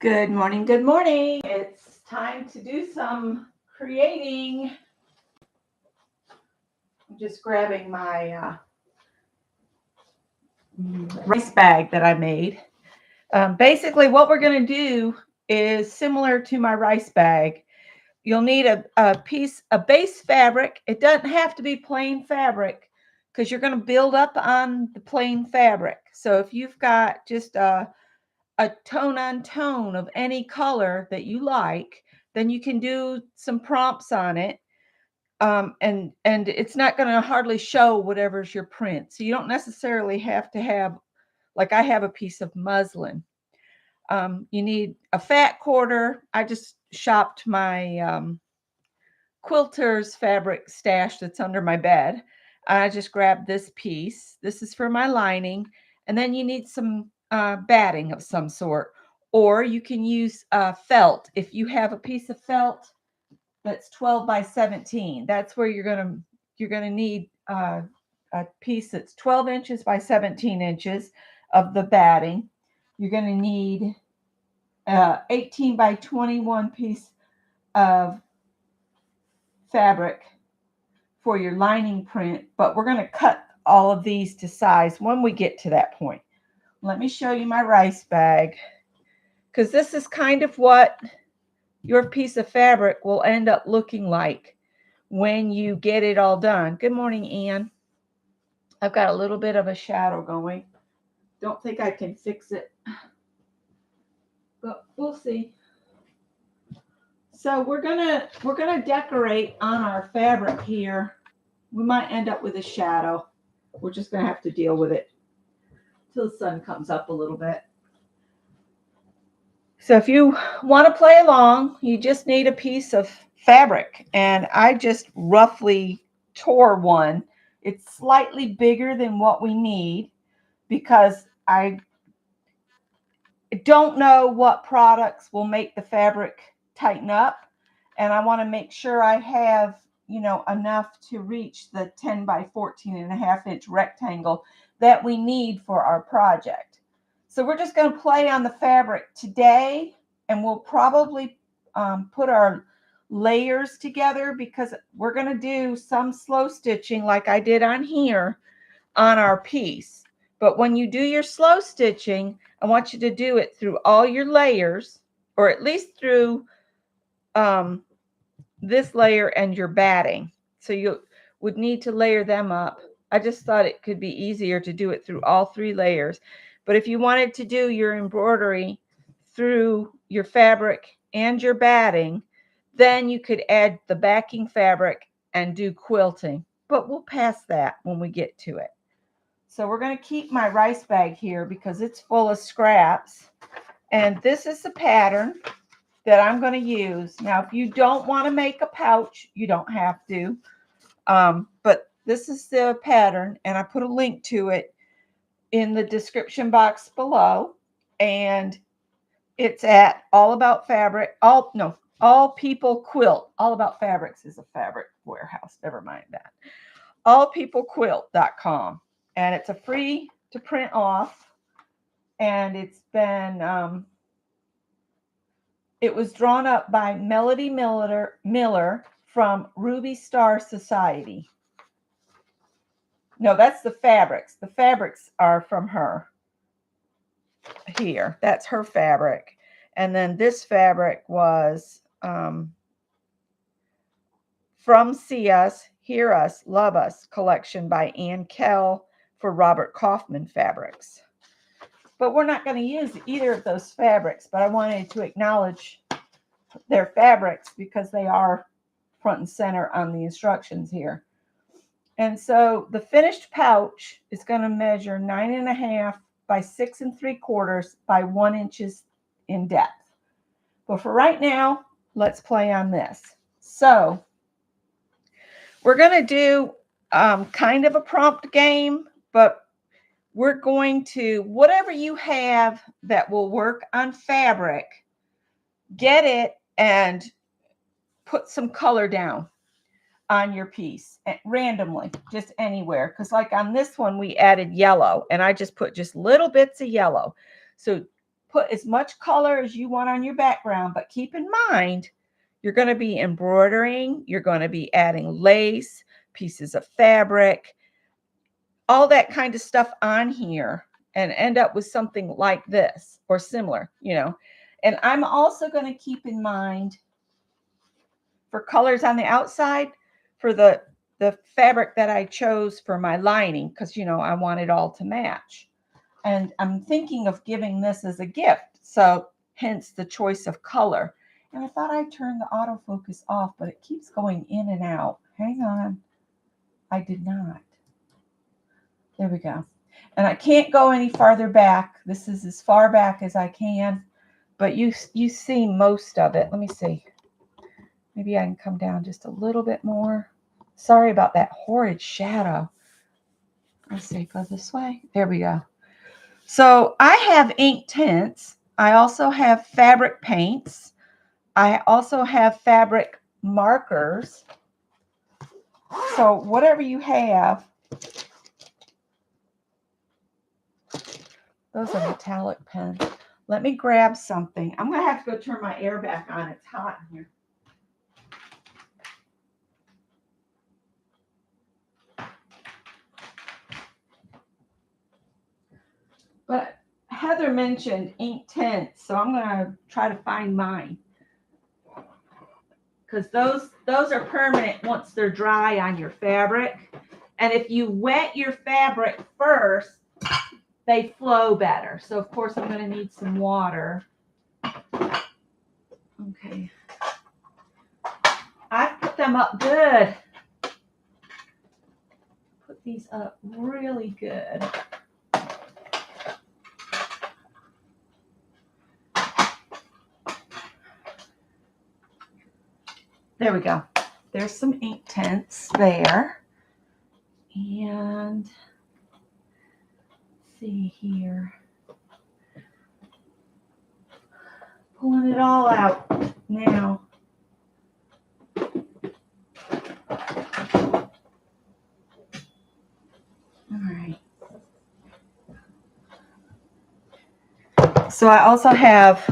Good morning, good morning. It's time to do some creating. I'm just grabbing my rice bag that I made. Basically, what we're going to do is similar to my rice bag. You'll need a base fabric. It doesn't have to be plain fabric because you're going to build up on the plain fabric. So if you've got just a tone on tone of any color that you like, then you can do some prompts on it. And it's not going to hardly show whatever's your print. So you don't necessarily have to have, like I have a piece of muslin. You need a fat quarter. I just shopped my quilter's fabric stash that's under my bed. I just grabbed this piece. This is for my lining. And then you need some batting of some sort. Or you can use felt. If you have a piece of felt that's 12 by 17, that's where you're gonna need a piece that's 12 inches by 17 inches of the batting. You're gonna need 18 by 21 piece of fabric for your lining print, but we're going to cut all of these to size when we get to that point. Let me show you my rice bag, because this is kind of what your piece of fabric will end up looking like when you get it all done. Good morning, Ann. I've got a little bit of a shadow going. Don't think I can fix it, but we'll see. So we're gonna decorate on our fabric here. We might end up with a shadow. We're just gonna have to deal with it till the sun comes up a little bit. So if you want to play along, you just need a piece of fabric, and I just roughly tore one. It's slightly bigger than what we need because I don't know what products will make the fabric tighten up, and I want to make sure I have, enough to reach the 10 by 14 and a half inch rectangle that we need for our project. So we're just going to play on the fabric today, and we'll probably put our layers together because we're going to do some slow stitching like I did on here on our piece. But when you do your slow stitching, I want you to do it through all your layers, or at least through this layer and your batting. So you would need to layer them up. I just thought it could be easier to do it through all three layers. But if you wanted to do your embroidery through your fabric and your batting, then you could add the backing fabric and do quilting. But we'll pass that when we get to it. So we're going to keep my rice bag here because it's full of scraps. And this is the pattern that I'm going to use. Now, if you don't want to make a pouch, you don't have to. But this is the pattern, and I put a link to it in the description box below. And it's at All About Fabric. All People Quilt. All About Fabrics is a fabric warehouse. Never mind that. allpeoplequilt.com. And it's a free to print off. And it's been it was drawn up by Melody Miller from Ruby Star Society. No, that's the fabrics. The fabrics are from her. Here, that's her fabric. And then this fabric was From See Us, Hear Us, Love Us collection by Ann Kell for Robert Kaufman Fabrics. But we're not going to use either of those fabrics, but I wanted to acknowledge their fabrics because they are front and center on the instructions here. And so the finished pouch is going to measure 9.5 by 6 3/4 by 1 inches in depth. But for right now, let's play on this. So we're going to do kind of a prompt game, but we're going to, whatever you have that will work on fabric, get it and put some color down on your piece randomly, just anywhere. Because like on this one, we added yellow, and I just put just little bits of yellow. So put as much color as you want on your background, but keep in mind, you're going to be embroidering, you're going to be adding lace, pieces of fabric, all that kind of stuff on here, and end up with something like this or similar, you know. And I'm also going to keep in mind for colors on the outside for the fabric that I chose for my lining, because, you know, I want it all to match. And I'm thinking of giving this as a gift, so hence the choice of color. And I thought I'd turn the autofocus off, but it keeps going in and out. Hang on. I did not. There we go. And I can't go any farther back. This is as far back as I can, but you see most of it. Let me see. Maybe I can come down just a little bit more. Sorry about that horrid shadow. Let's see, go this way. There we go. So I have ink tints. I also have fabric paints. I also have fabric markers. So whatever you have, those are metallic pens. Let me grab something. I'm going to have to go turn my air back on. It's hot in here. But Heather mentioned ink tints, so I'm going to try to find mine. Because those are permanent once they're dry on your fabric. And if you wet your fabric first, they flow better. So of course I'm going to need some water. Okay. I've put them up good. Put these up really good. There we go. There's some ink tints there. And let's see here. Pulling it all out now. All right. So I also have,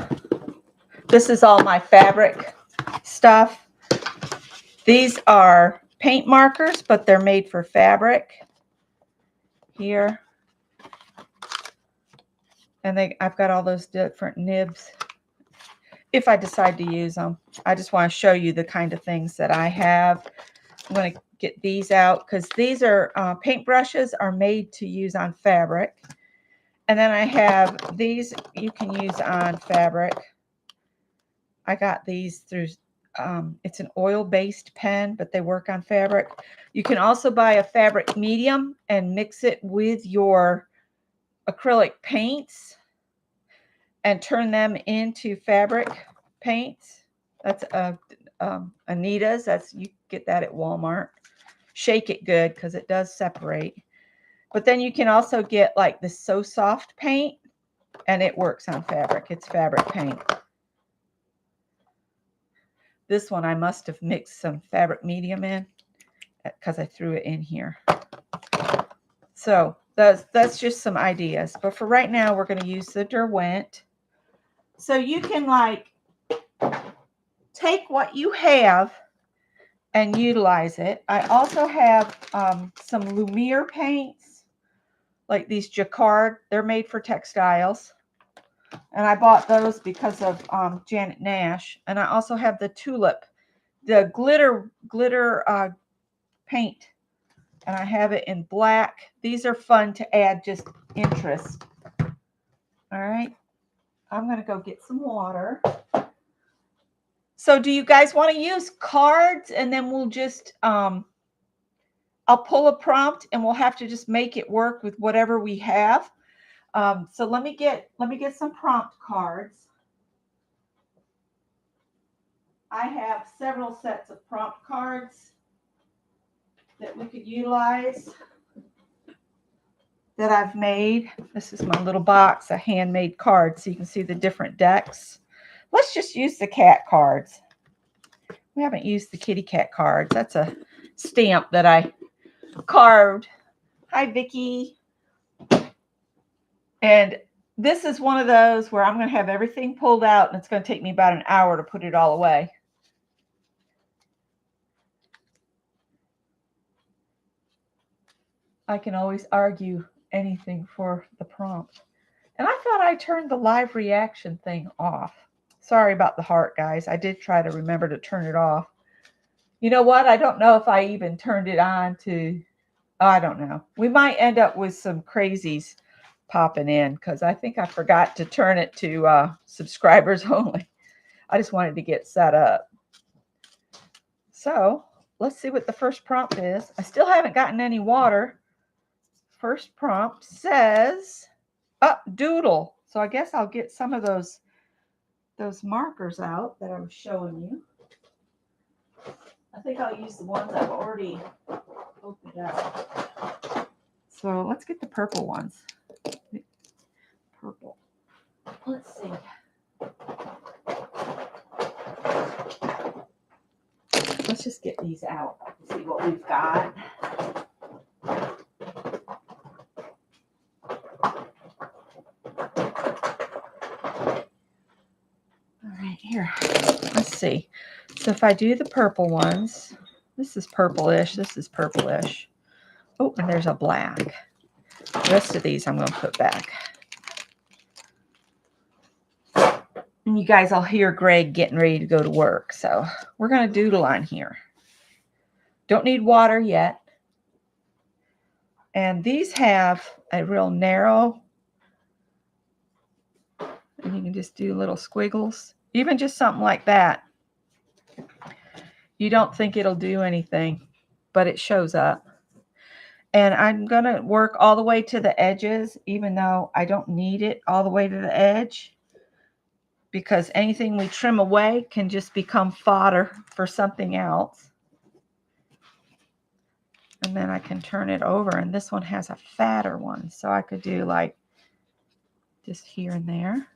this is all my fabric stuff. These are paint markers, but they're made for fabric here. And I've got all those different nibs if I decide to use them. I just want to show you the kind of things that I have. I'm going to get these out because these are paint brushes are made to use on fabric. And then I have these you can use on fabric. I got these through, it's an oil-based pen, but they work on fabric. You can also buy a fabric medium and mix it with your acrylic paints and turn them into fabric paints. That's Anita's. That's, you get that at Walmart. Shake it good because it does separate. But then you can also get like the So Soft paint, and it works on fabric. It's fabric paint. This one I must have mixed some fabric medium in because I threw it in here. So that's just some ideas. But for right now, we're going to use the Derwent. So you can like take what you have and utilize it. I also have some Lumiere paints, like these Jacquard. They're made for textiles. And I bought those because of Janet Nash. And I also have the Tulip, the glitter paint. And I have it in black. These are fun to add just interest. All right. I'm going to go get some water. So do you guys want to use cards? And then we'll just, I'll pull a prompt and we'll have to just make it work with whatever we have. So let me get some prompt cards. I have several sets of prompt cards that we could utilize that I've made. This is my little box of handmade cards so you can see the different decks. Let's just use the cat cards. We haven't used the kitty cat cards. That's a stamp that I carved. Hi, Vicki. And This is one of those where I'm going to have everything pulled out and it's going to take me about an hour to put it all away. I can always argue anything for the prompt. And I thought I turned the live reaction thing off. Sorry about the heart, guys. I did try to remember to turn it off. You know what? I don't know if I even turned it on to, I don't know. We might end up with some crazies popping in because I think I forgot to turn it to subscribers only. I just wanted to get set up. So let's see what the first prompt is. I still haven't gotten any water. First prompt says, Doodle. So I guess I'll get some of those markers out that I was showing you. I think I'll use the ones I've already opened up. So let's get the purple ones. Purple. Let's see. Let's just get these out. See what we've got. All right, here. Let's see. So if I do the purple ones, this is purplish, this is purplish. Oh, and there's a black. The rest of these I'm going to put back. And you guys will hear Greg getting ready to go to work. So we're going to doodle on here. Don't need water yet. And these have a real narrow, and you can just do little squiggles. Even just something like that. You don't think it'll do anything, but it shows up. And I'm going to work all the way to the edges, even though I don't need it all the way to the edge. Because anything we trim away can just become fodder for something else. And then I can turn it over. And this one has a fatter one. So I could do like just here and there.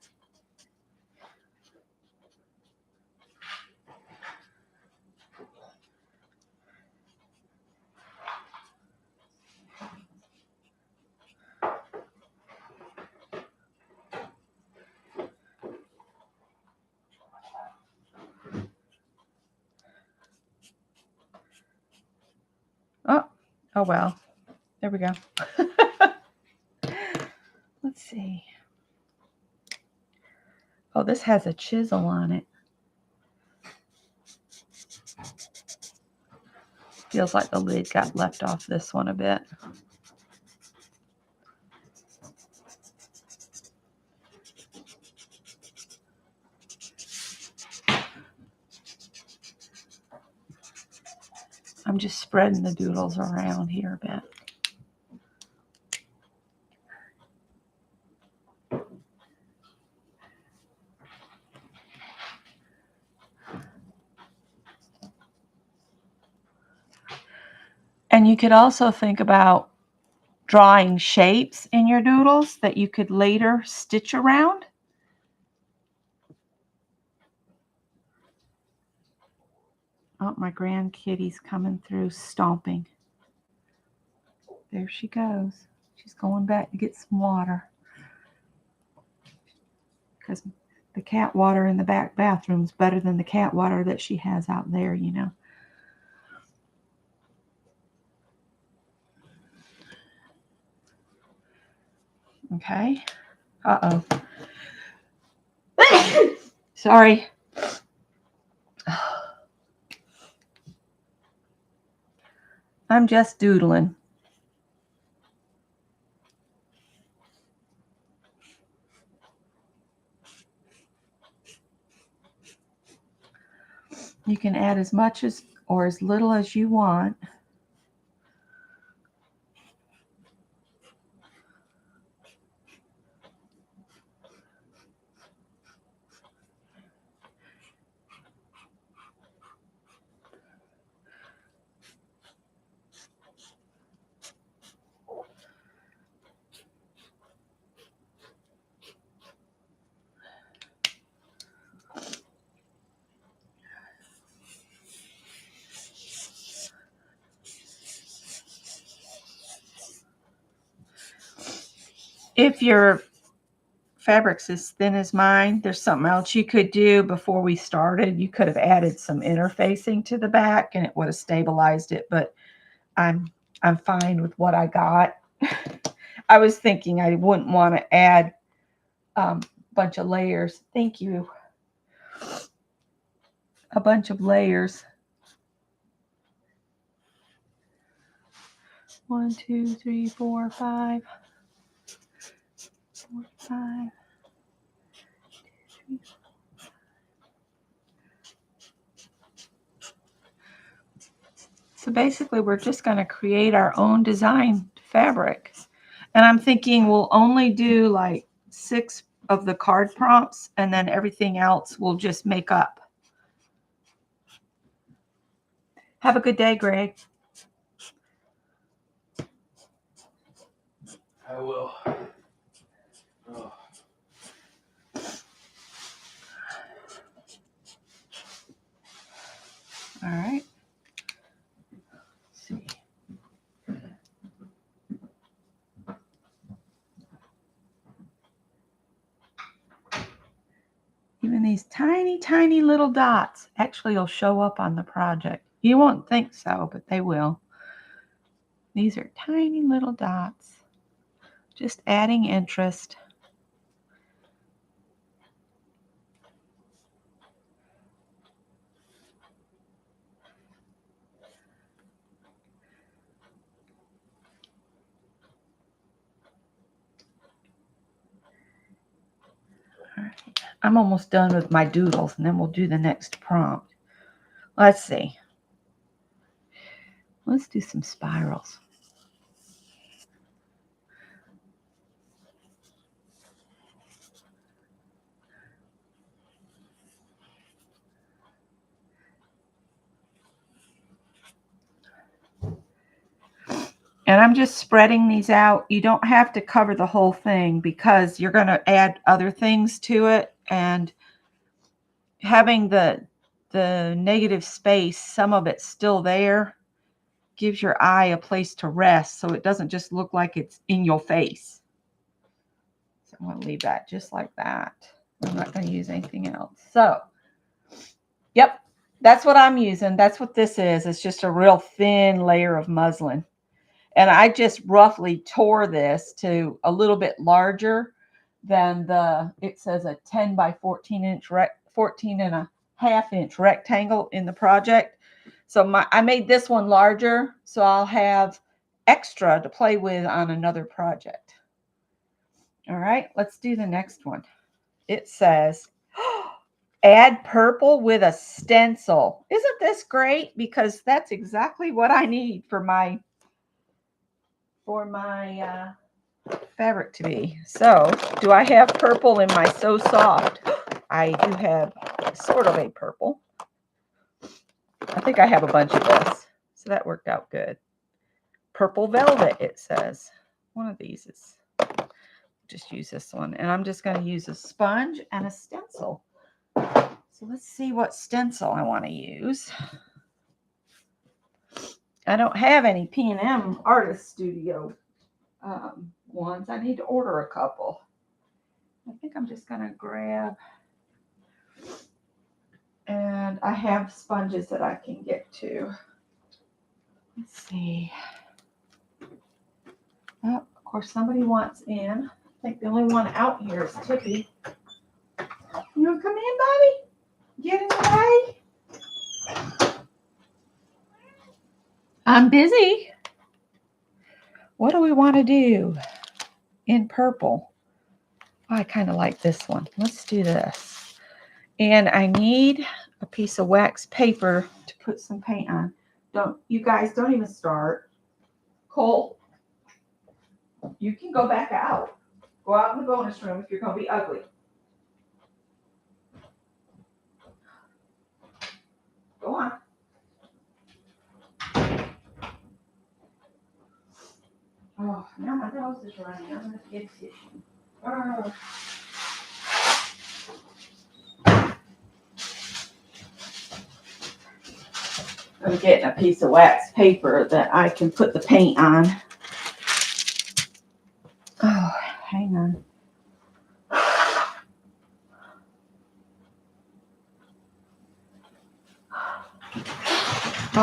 Oh well. There we go. Let's see. Oh, this has a chisel on it. Feels like the lid got left off this one a bit. I'm just spreading the doodles around here a bit. And you could also think about drawing shapes in your doodles that you could later stitch around. Oh, my grandkitty's coming through stomping. There she goes. She's going back to get some water. Because the cat water in the back bathroom is better than the cat water that she has out there, you know. Okay. Uh-oh. Sorry. I'm just doodling. You can add as much as or as little as you want. If you're fabric's as thin as mine. There's something else you could do before we started. You could have added some interfacing to the back and it would have stabilized it, but I'm fine with what I got. I was thinking I wouldn't want to add a bunch of layers. Thank you. A bunch of layers. 1, 2, 3, 4, 5. 4, 5. 2, 3. So basically, we're just going to create our own design fabric. And I'm thinking we'll only do like 6 of the card prompts, and then everything else we'll just make up. Have a good day, Greg. I will. Oh. All right. Let's see. Even these tiny, tiny little dots actually will show up on the project. You won't think so, but they will. These are tiny little dots. Just adding interest. All right. I'm almost done with my doodles, and then we'll do the next prompt. Let's see. Let's do some spirals. And I'm just spreading these out. You don't have to cover the whole thing because you're going to add other things to it. And having the negative space, some of it's still there, gives your eye a place to rest so it doesn't just look like it's in your face. So I'm going to leave that just like that. I'm not going to use anything else. So, yep, that's what I'm using. That's what this is. It's just a real thin layer of muslin. And I just roughly tore this to a little bit larger than it says a 10 by 14 inch, 14 and a half inch rectangle in the project. So I made this one larger, so I'll have extra to play with on another project. All right, let's do the next one. It says, add purple with a stencil. Isn't this great? Because that's exactly what I need for my fabric to be. So, do I have purple in my So Soft? I do have sort of a purple. I think I have a bunch of this. So that worked out good. Purple velvet, it says. One of these is, just use this one. And I'm just going to use a sponge and a stencil. So let's see what stencil I want to use. I don't have any P&M Artist Studio ones. I need to order a couple. I think I'm just going to grab, and I have sponges that I can get to. Let's see. Oh, of course, somebody wants in. I think the only one out here is Tippy. You want to come in, buddy? Get in the way. I'm busy. What do we want to do in purple? Oh, I kind of like this one. Let's do this. And I need a piece of wax paper to put some paint on. You guys don't even start. Cole, you can go back out. Go out in the bonus room if you're going to be ugly. Go on. Oh, now my nose is running. I'm going to get tissue. Oh. I'm getting a piece of wax paper that I can put the paint on. Oh, hang on.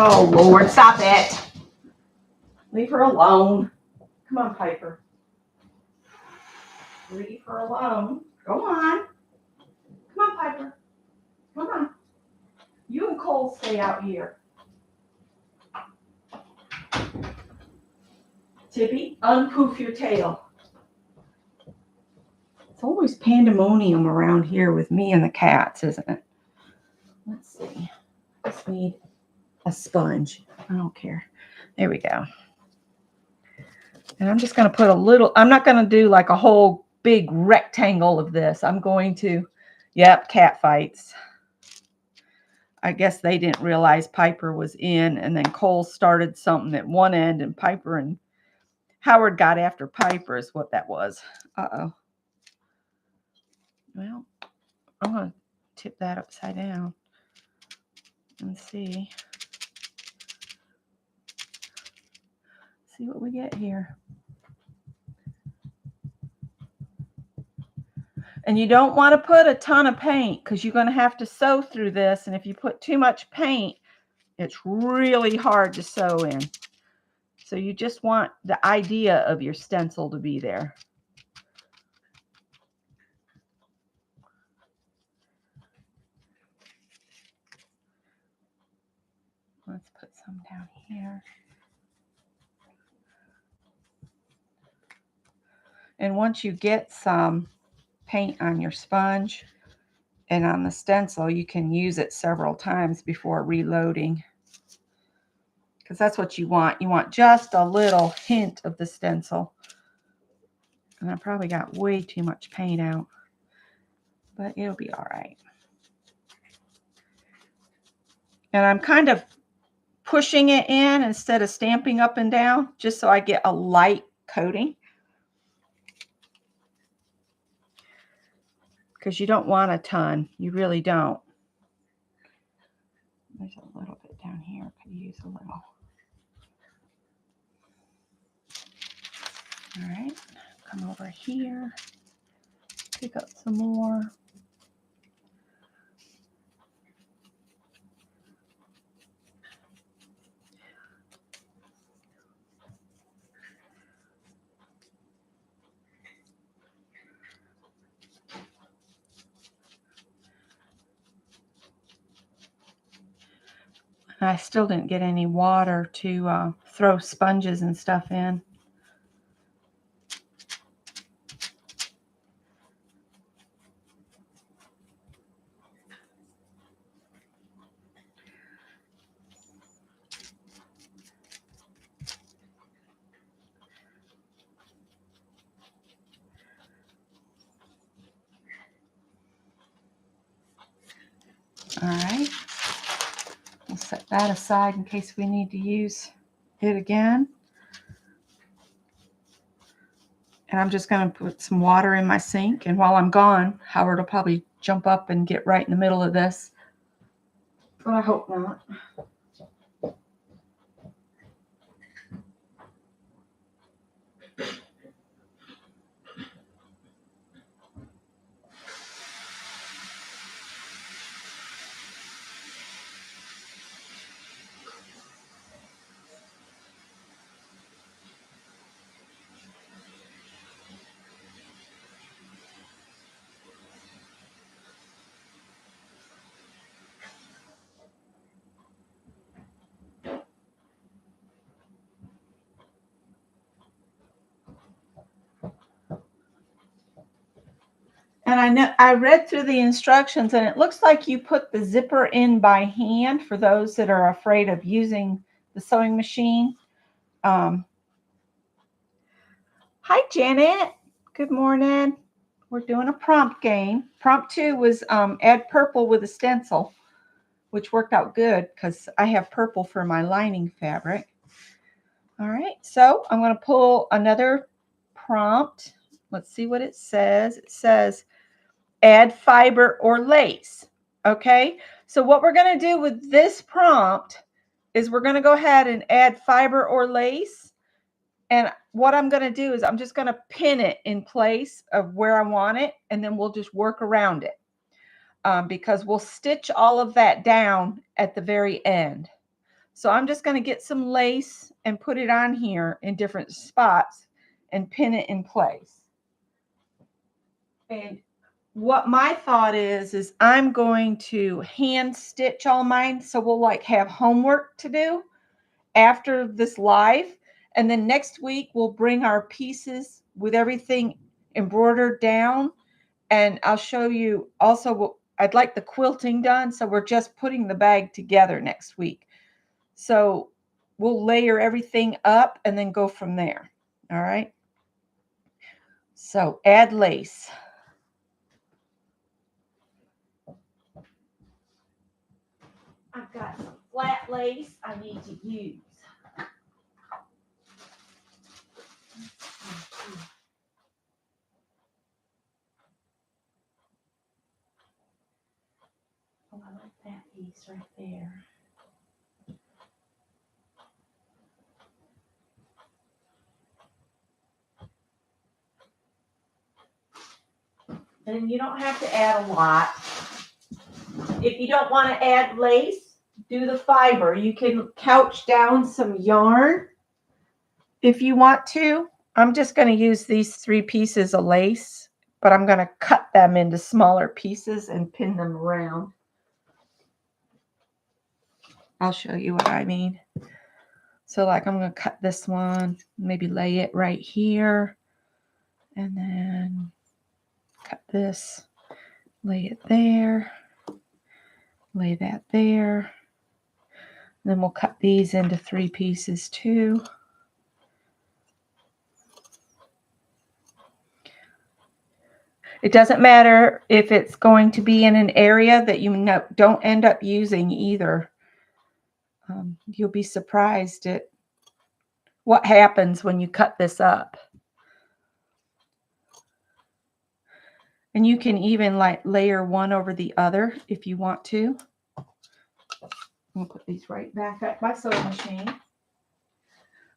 Oh, Lord, stop it. Leave her alone. Come on, Piper. Leave her alone. Go on. Come on, Piper. Come on. You and Cole stay out here. Tippy, unpoof your tail. It's always pandemonium around here with me and the cats, isn't it? Let's see. Just need a sponge. I don't care. There we go. And I'm just going to put a little, I'm not going to do like a whole big rectangle of this. I'm going to, yep, cat fights. I guess they didn't realize Piper was in, and then Cole started something at one end, and Piper and Howard got after Piper is what that was. Uh-oh. Well, I'm going to tip that upside down and see what we get here. And you don't want to put a ton of paint because you're going to have to sew through this. And if you put too much paint, it's really hard to sew in. So you just want the idea of your stencil to be there. Let's put some down here. And once you get some paint on your sponge and on the stencil, you can use it several times before reloading. Because that's what you want. You want just a little hint of the stencil. And I probably got way too much paint out. But it'll be all right. And I'm kind of pushing it in instead of stamping up and down, just so I get a light coating. Because you don't want a ton. You really don't. There's a little bit down here. Could use a little. All right. Come over here. Pick up some more. I still didn't get any water to throw sponges and stuff in. All right. We'll set that aside in case we need to use it again. And I'm just going to put some water in my sink. And while I'm gone, Howard will probably jump up and get right in the middle of this. But I hope not. And I read through the instructions, and it looks like you put the zipper in by hand for those that are afraid of using the sewing machine. Hi, Janet. Good morning. We're doing a prompt game. Prompt 2 was add purple with a stencil, which worked out good because I have purple for my lining fabric. All right, so I'm going to pull another prompt. Let's see what it says. It says, add fiber or lace. Okay, so what we're going to do with this prompt is we're going to go ahead and add fiber or lace. And what I'm going to do is I'm just going to pin it in place of where I want it, and then we'll just work around it because we'll stitch all of that down at the very end. So I'm just going to get some lace and put it on here in different spots and pin it in place. And what my thought is I'm going to hand stitch all mine. So we'll like have homework to do after this live. And then next week we'll bring our pieces with everything embroidered down. And I'll show you also, I'd like the quilting done. So we're just putting the bag together next week. So we'll layer everything up and then go from there. All right. So add lace. I've got some flat lace I need to use. Oh, I like that piece right there. And you don't have to add a lot. If you don't want to add lace, do the fiber. You can couch down some yarn if you want to. I'm just going to use these 3 pieces of lace, but I'm going to cut them into smaller pieces and pin them around. I'll show you what I mean. So like I'm going to cut this one, maybe lay it right here, and then cut this, lay it there, lay that there. And then we'll cut these into 3 pieces too. It doesn't matter if it's going to be in an area that you don't end up using either. You'll be surprised at what happens when you cut this up. And you can even like layer one over the other if you want to. I'm going to put these right back at my sewing machine.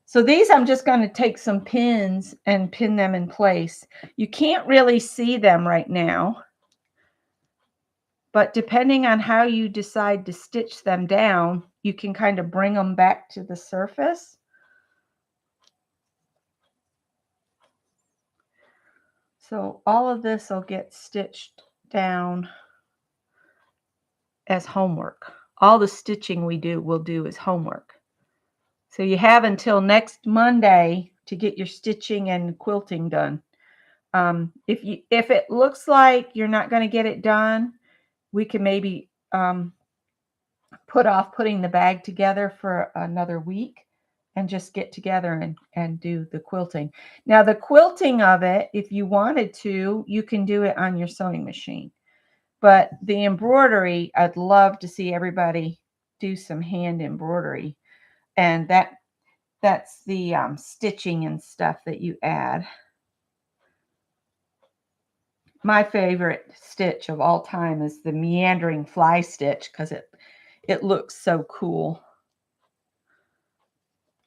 So these I'm just going to take some pins and pin them in place. You can't really see them right now, but depending on how you decide to stitch them down, you can kind of bring them back to the surface. So all of this will get stitched down as homework. All the stitching we'll do as homework. So you have until next Monday to get your stitching and quilting done. If it looks like you're not going to get it done, we can maybe put off putting the bag together for another week and just get together and do the quilting. Now the quilting of it, if you wanted to, you can do it on your sewing machine. But the embroidery, I'd love to see everybody do some hand embroidery. And that's the stitching and stuff that you add. My favorite stitch of all time is the meandering fly stitch because it looks so cool.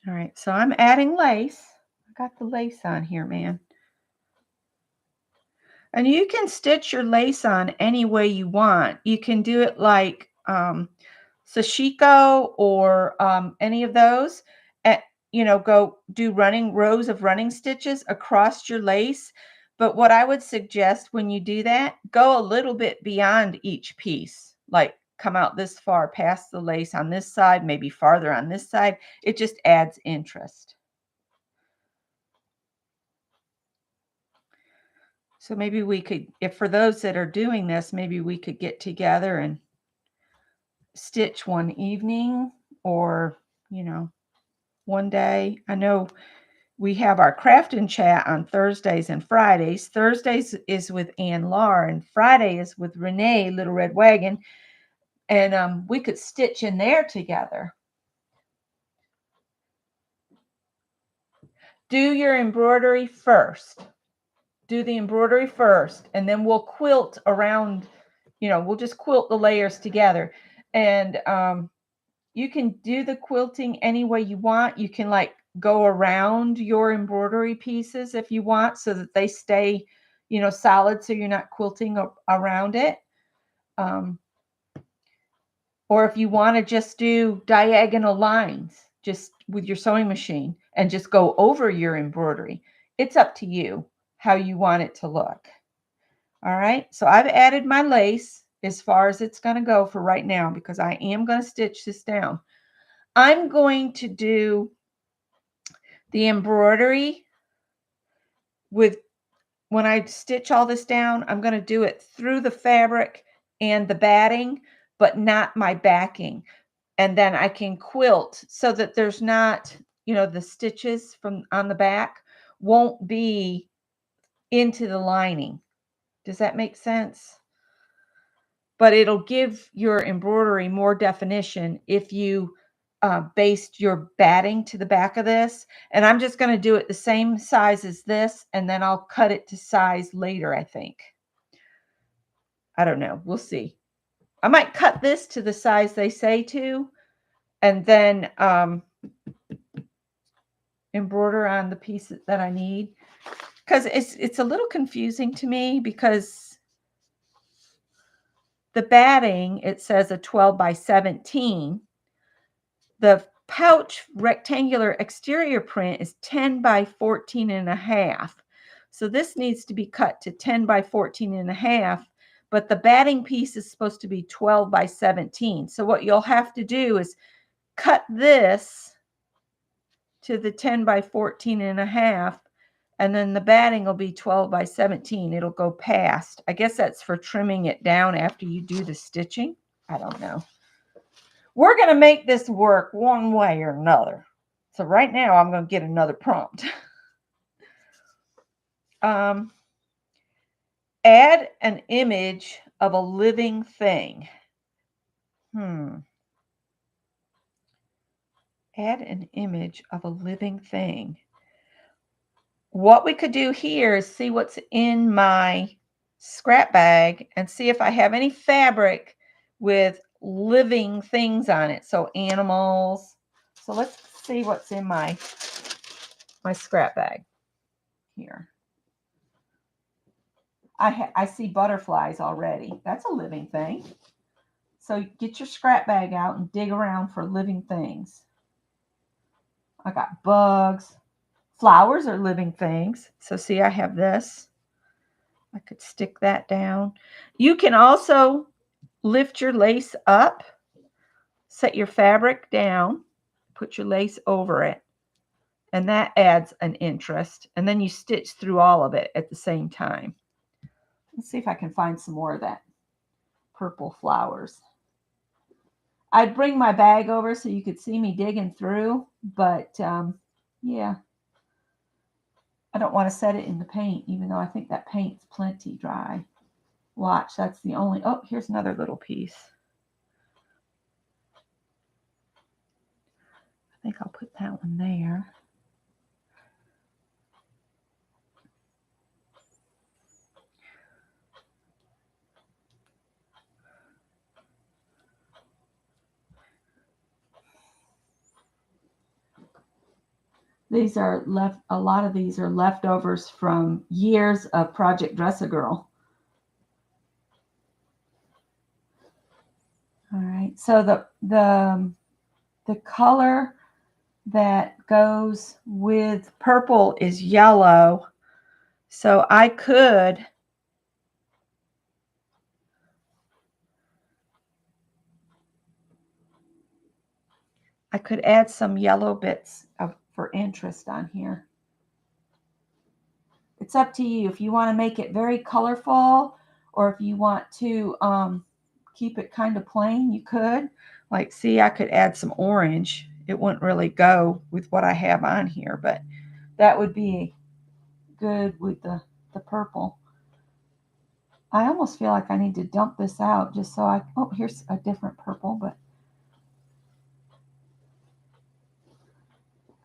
All right, so I'm adding lace. I got the lace on here, man. And you can stitch your lace on any way you want. You can do it like sashiko or any of those. Go do rows of running stitches across your lace. But what I would suggest when you do that, go a little bit beyond each piece, like come out this far past the lace on this side, maybe farther on this side. It just adds interest. So maybe we could, if for those that are doing this, maybe we could get together and stitch one evening or, one day. I know we have our craft and chat on Thursdays and Fridays. Thursdays is with Ann Lar and Friday is with Renee, Little Red Wagon. And we could stitch in there together. Do your embroidery first. Do the embroidery first, and then we'll quilt around, we'll just quilt the layers together. And you can do the quilting any way you want. You can like go around your embroidery pieces if you want so that they stay, solid so you're not quilting around it. Or if you want to just do diagonal lines, just with your sewing machine and just go over your embroidery. It's up to you how you want it to look. All right, so I've added my lace as far as it's going to go for right now because I am going to stitch this down. I'm going to do the embroidery with, when I stitch all this down, I'm going to do it through the fabric and the batting, but not my backing. And then I can quilt so that there's not, the stitches from on the back won't be into the lining. Does that make sense? But it'll give your embroidery more definition if you based your batting to the back of this. And I'm just going to do it the same size as this, and then I'll cut it to size later, I think. I don't know. We'll see. I might cut this to the size they say to, and then embroider on the pieces that I need. Because it's a little confusing to me because the batting, it says a 12 by 17. The pouch rectangular exterior print is 10 by 14 and a half. So this needs to be cut to 10 by 14 and a half, but the batting piece is supposed to be 12 by 17. So what you'll have to do is cut this to the 10 by 14 and a half, and then the batting will be 12 by 17. It'll go past. I guess that's for trimming it down after you do the stitching. I don't know. We're going to make this work one way or another. So right now I'm going to get another prompt. Add an image of a living thing. Add an image of a living thing. What we could do here is see what's in my scrap bag and see if I have any fabric with living things on it. So animals. So let's see what's in my scrap bag here. I see butterflies already. That's a living thing. So get your scrap bag out and dig around for living things. I got bugs. Flowers are living things. So see, I have this. I could stick that down. You can also lift your lace up, set your fabric down, put your lace over it, and that adds an interest. And then you stitch through all of it at the same time. Let's see if I can find some more of that purple flowers. I'd bring my bag over so you could see me digging through, but yeah. I don't want to set it in the paint, even though I think that paint's plenty dry. Watch, that's the only, oh, here's another little piece. I think I'll put that one there. These are a lot of these are leftovers from years of Project Dress-A-Girl. All right, so the color that goes with purple is yellow. So I could add some yellow bits for interest on here. It's up to you if you want to make it very colorful or if you want to keep it kind of plain, you could. Like, see, I could add some orange. It wouldn't really go with what I have on here, but that would be good with the purple. I almost feel like I need to dump this out just so oh, here's a different purple, but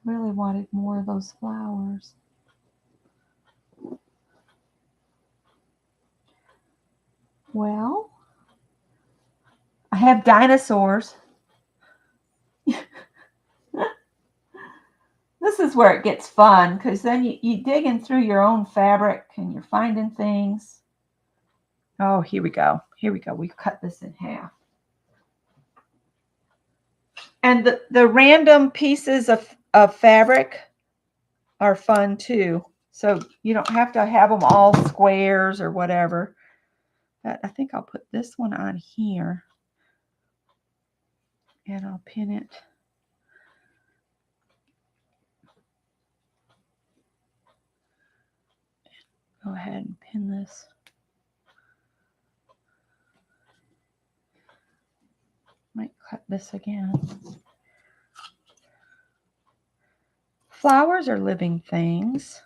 I really wanted more of those flowers. Well, I have dinosaurs. This is where it gets fun because then you digging through your own fabric and you're finding things. Oh, here we go. Here we go. We've cut this in half. And the random pieces of fabric are fun too. So you don't have to have them all squares or whatever. But I think I'll put this one on here. And I'll pin it. Go ahead and pin this. Might cut this again. Flowers are living things.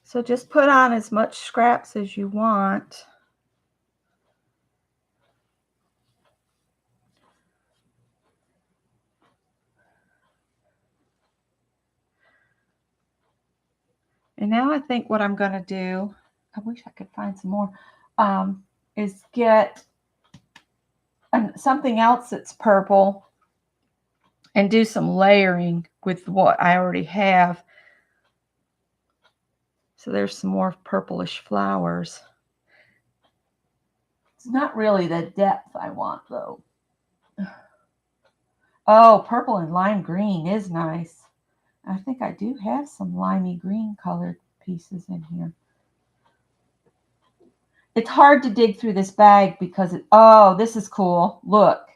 So just put on as much scraps as you want. And now I think what I'm going to do, I wish I could find some more, is get something else that's purple and do some layering with what I already have. So there's some more purplish flowers. It's not really the depth I want though. Oh, purple and lime green is nice. I think I do have some limey green colored pieces in here. It's hard to dig through this bag because oh, this is cool. Look.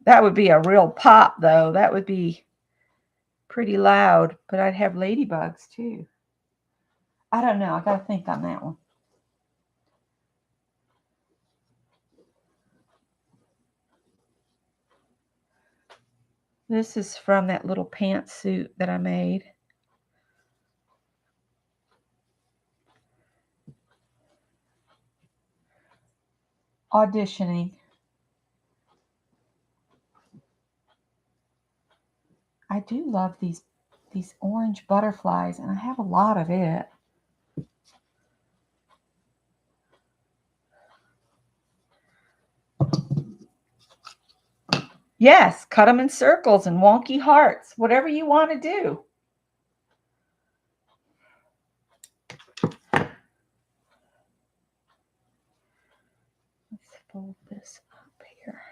That would be a real pop though. That would be pretty loud, but I'd have ladybugs too. I don't know. I got to think on that one. This is from that little pantsuit that I made. Auditioning. I do love these orange butterflies, and I have a lot of it. Yes, cut them in circles and wonky hearts, whatever you want to do. Let's fold this up here.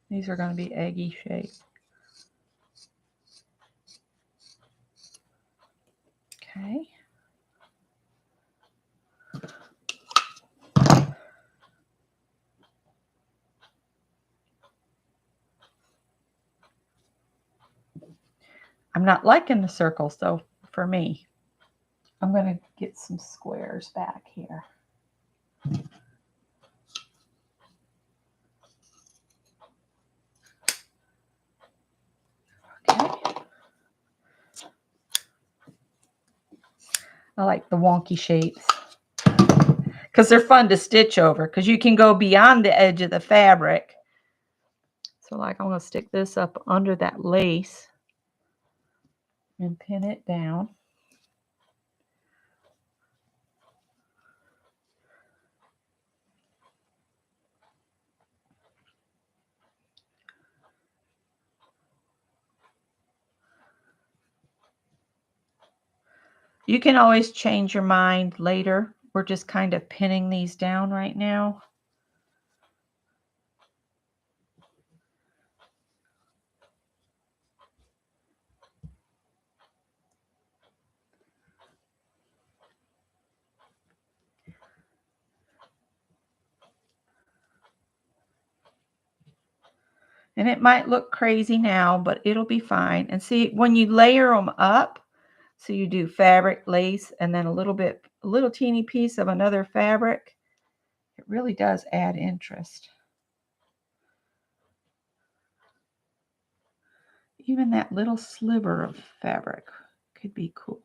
These are going to be eggy shaped. Okay. I'm not liking the circles though for me. I'm going to get some squares back here. Okay. I like the wonky shapes because they're fun to stitch over because you can go beyond the edge of the fabric. So like I'm going to stick this up under that lace and pin it down. You can always change your mind later. We're just kind of pinning these down right now. And it might look crazy now, but it'll be fine. And see, when you layer them up, so you do fabric, lace, and then a little teeny piece of another fabric, it really does add interest. Even that little sliver of fabric could be cool.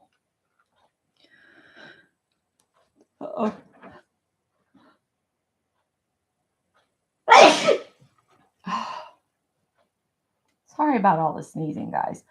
Uh-oh. Sorry about all the sneezing, guys.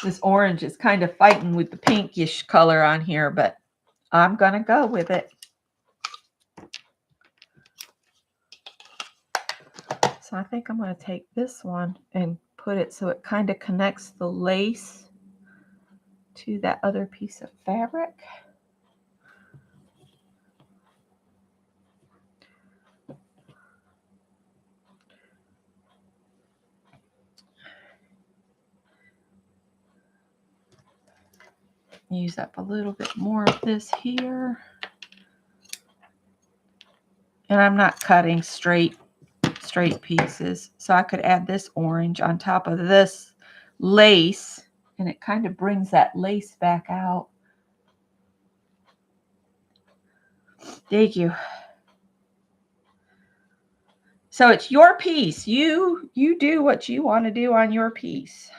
This orange is kind of fighting with the pinkish color on here, but I'm going to go with it. So I think I'm going to take this one and put it so it kind of connects the lace to that other piece of fabric. Use up a little bit more of this here. And I'm not cutting straight pieces. So I could add this orange on top of this lace, and it kind of brings that lace back out. Thank you. So it's your piece. You do what you want to do on your piece.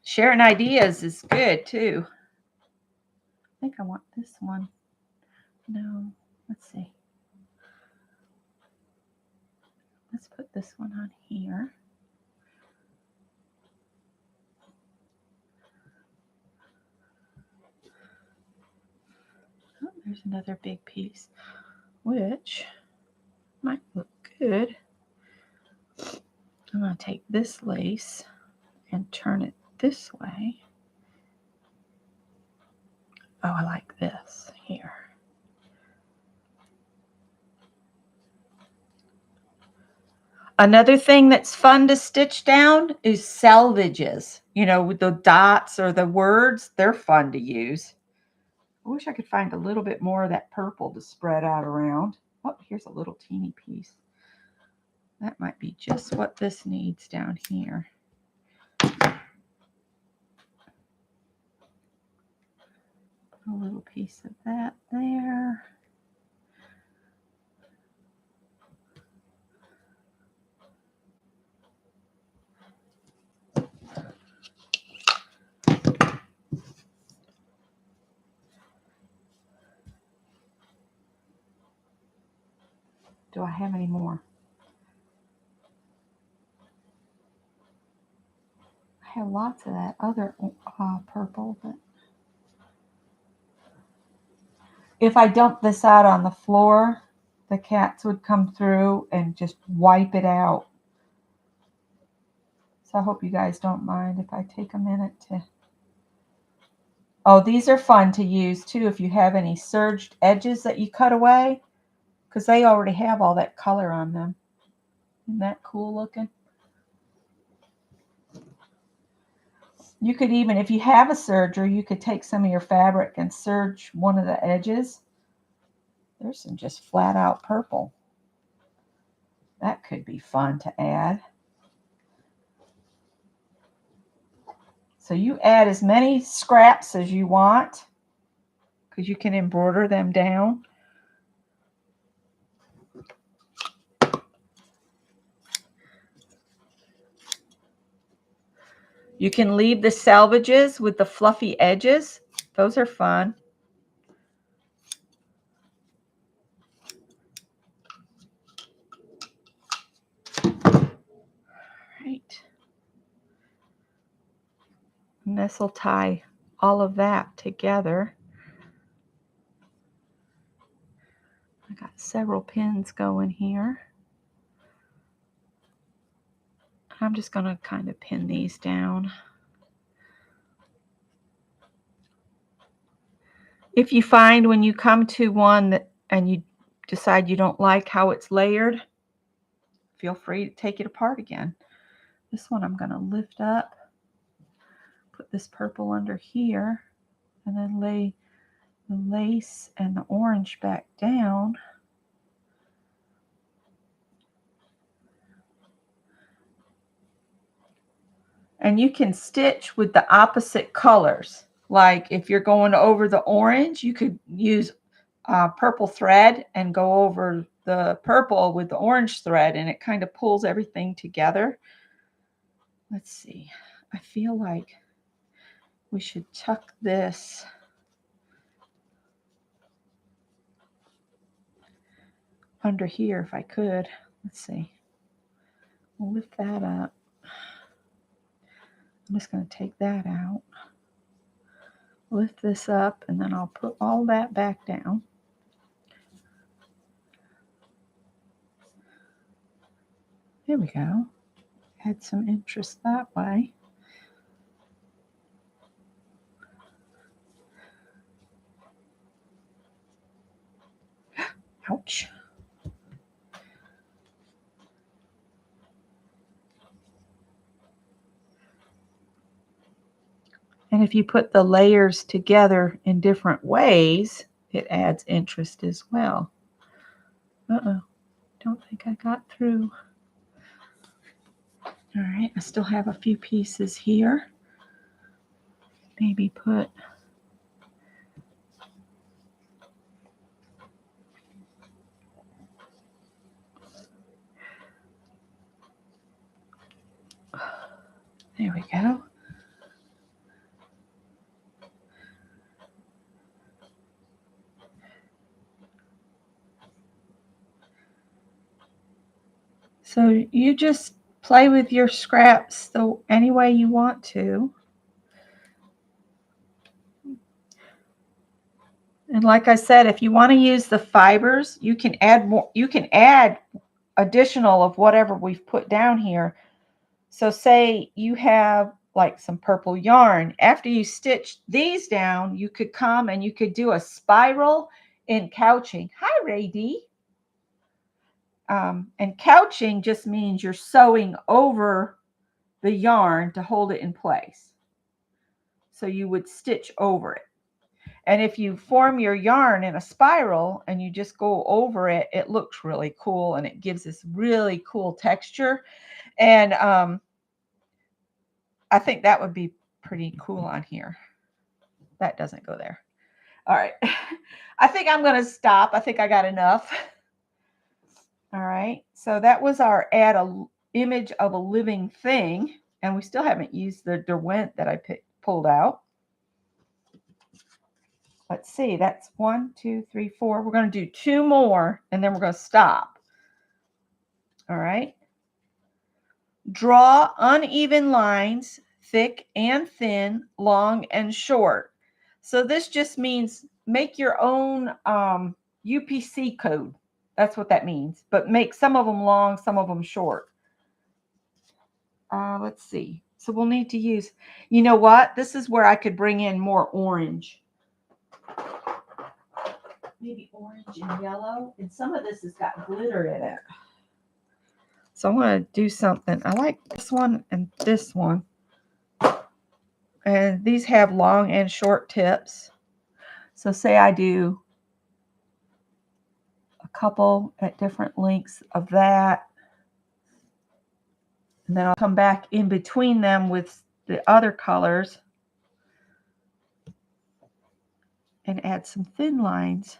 Sharing ideas is good too. I think I want this one. No, let's see. Let's put this one on here. Oh, there's another big piece, which might look good. I'm going to take this lace and turn it this way. Oh, I like this here. Another thing that's fun to stitch down is selvages. You know, with the dots or the words, they're fun to use. I wish I could find a little bit more of that purple to spread out around. Oh, here's a little teeny piece. That might be just what this needs down here. Put a little piece of that there. Do I have any more? I have lots of that other purple, but if I dump this out on the floor, the cats would come through and just wipe it out. So I hope you guys don't mind if I take a minute to... Oh, these are fun to use too if you have any serged edges that you cut away, because they already have all that color on them. Isn't that cool looking? You could even, if you have a serger, you could take some of your fabric and serge one of the edges. There's some just flat out purple. That could be fun to add. So you add as many scraps as you want, because you can embroider them down. You can leave the selvages with the fluffy edges. Those are fun. Right. And this will tie all of that together. I got several pins going here. I'm just going to kind of pin these down. If you find when you come to one that and you decide you don't like how it's layered, feel free to take it apart again. This one I'm going to lift up, put this purple under here, and then lay the lace and the orange back down. And you can stitch with the opposite colors. Like if you're going over the orange, you could use purple thread and go over the purple with the orange thread, and it kind of pulls everything together. Let's see. I feel like we should tuck this under here if I could. Let's see. We'll lift that up. I'm just going to take that out. Lift this up, and then I'll put all that back down. There we go. Add some interest that way. Ouch. And if you put the layers together in different ways, it adds interest as well. Uh-oh. Don't think I got through. All right, I still have a few pieces here. Maybe put there we go. So you just play with your scraps any way you want to. And like I said, if you want to use the fibers, you can add more. You can add additional of whatever we've put down here. So say you have like some purple yarn. After you stitch these down, you could come and you could do a spiral in couching. Hi, Ray D. And couching just means you're sewing over the yarn to hold it in place. So you would stitch over it. And if you form your yarn in a spiral and you just go over it, it looks really cool and it gives this really cool texture. And I think that would be pretty cool on here. That doesn't go there. All right. I think I'm going to stop. I think I got enough. All right. So that was our add a image of a living thing. And we still haven't used the Derwent that I pulled out. Let's see. That's 1, 2, 3, 4. We're going to do 2 more and then we're going to stop. All right. Draw uneven lines, thick and thin, long and short. So this just means make your own UPC code. That's what that means. But make some of them long, some of them short. Let's see. So we'll need to use, you know what? This is where I could bring in more orange. Maybe orange and yellow. And some of this has got glitter in it. So I'm going to do something. I like this one and this one. And these have long and short tips. So say I do a couple at different lengths of that. And then I'll come back in between them with the other colors and add some thin lines.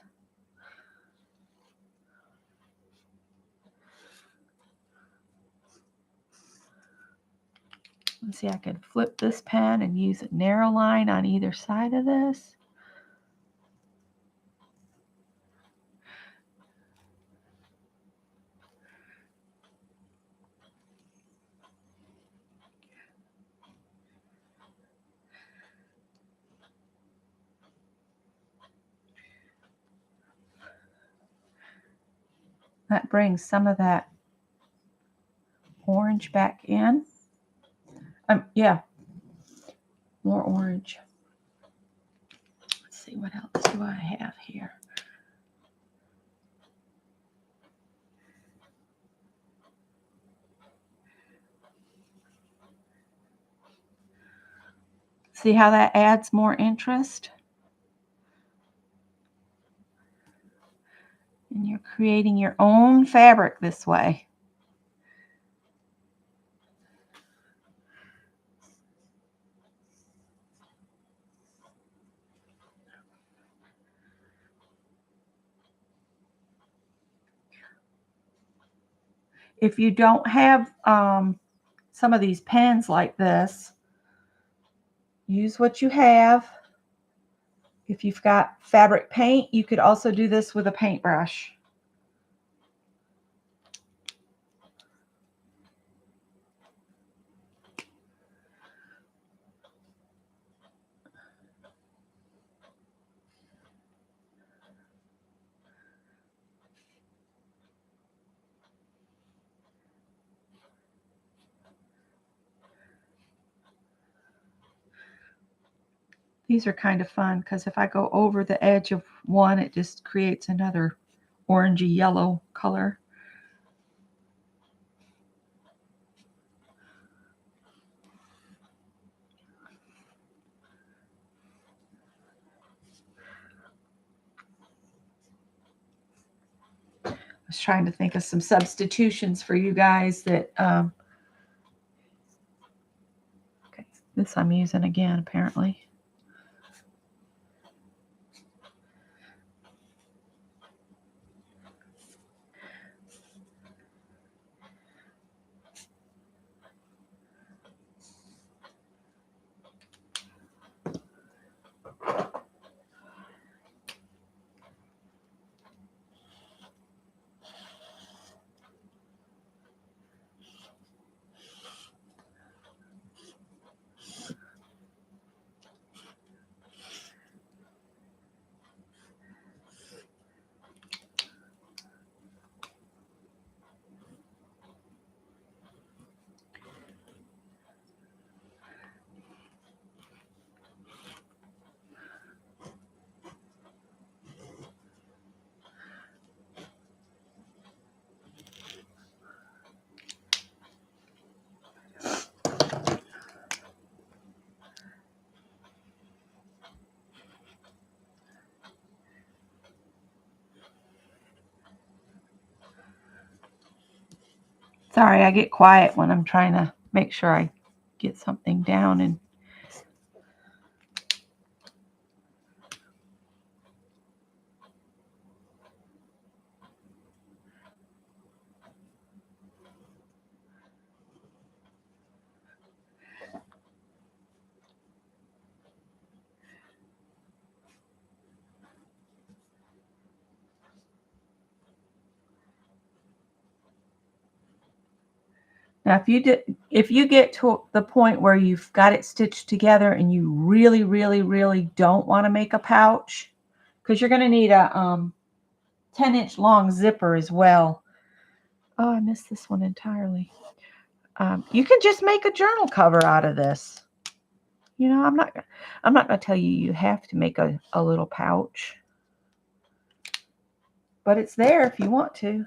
Let's see, I can flip this pen and use a narrow line on either side of this. That brings some of that orange back in. Yeah, more orange. Let's see, what else do I have here? See how that adds more interest? And you're creating your own fabric this way. if you don't have some of these pens like this, use what you have. If you've got fabric paint, you could also do this with a paintbrush. These are kind of fun because if I go over the edge of one, it just creates another orangey yellow color. I was trying to think of some substitutions for you guys that, okay, this I'm using again apparently. Sorry, I get quiet when I'm trying to make sure I get something down. And now, if you get to the point where you've got it stitched together and you really, really, really don't want to make a pouch, because you're going to need a 10-inch long zipper as well. Oh, I missed this one entirely. You can just make a journal cover out of this. You know, I'm not going to tell you have to make a little pouch, but it's there if you want to.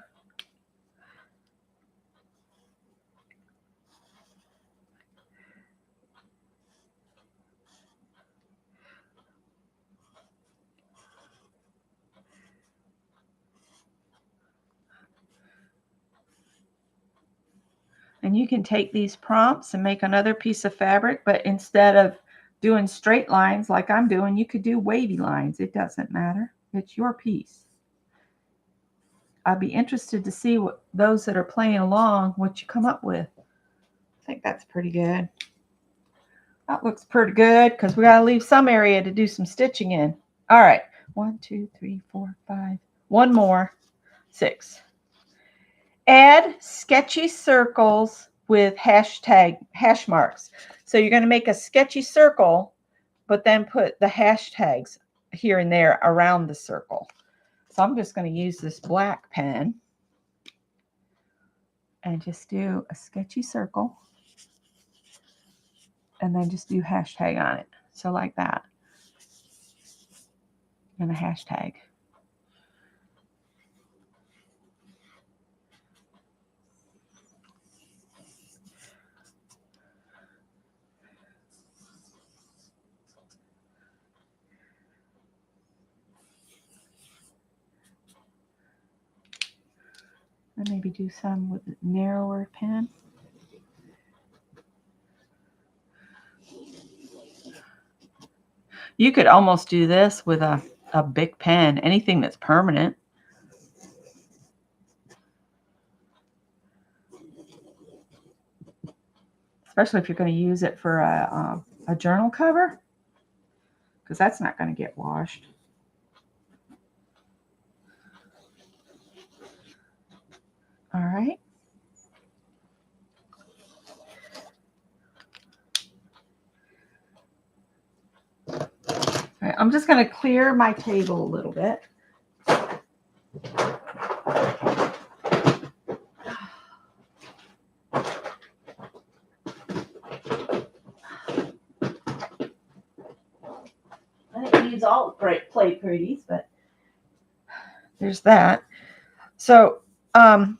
And you can take these prompts and make another piece of fabric, but instead of doing straight lines like I'm doing, you could do wavy lines. It doesn't matter. It's your piece. I'd be interested to see what those that are playing along, what you come up with. I think that's pretty good. That looks pretty good because we got to leave some area to do some stitching in. All right. 1, 2, 3, 4, 5. One more. 6. Add sketchy circles with hash marks. So you're going to make a sketchy circle, but then put the hashtags here and there around the circle. So I'm just going to use this black pen and just do a sketchy circle and then just do hashtag on it. So like that. And a hashtag. And maybe do some with a narrower pen. You could almost do this with a big pen, anything that's permanent. especially if you're going to use it for a journal cover, because that's not going to get washed. All right. All right, I'm just going to clear my table a little bit. I didn't use all great play pretties, but there's that. So I'm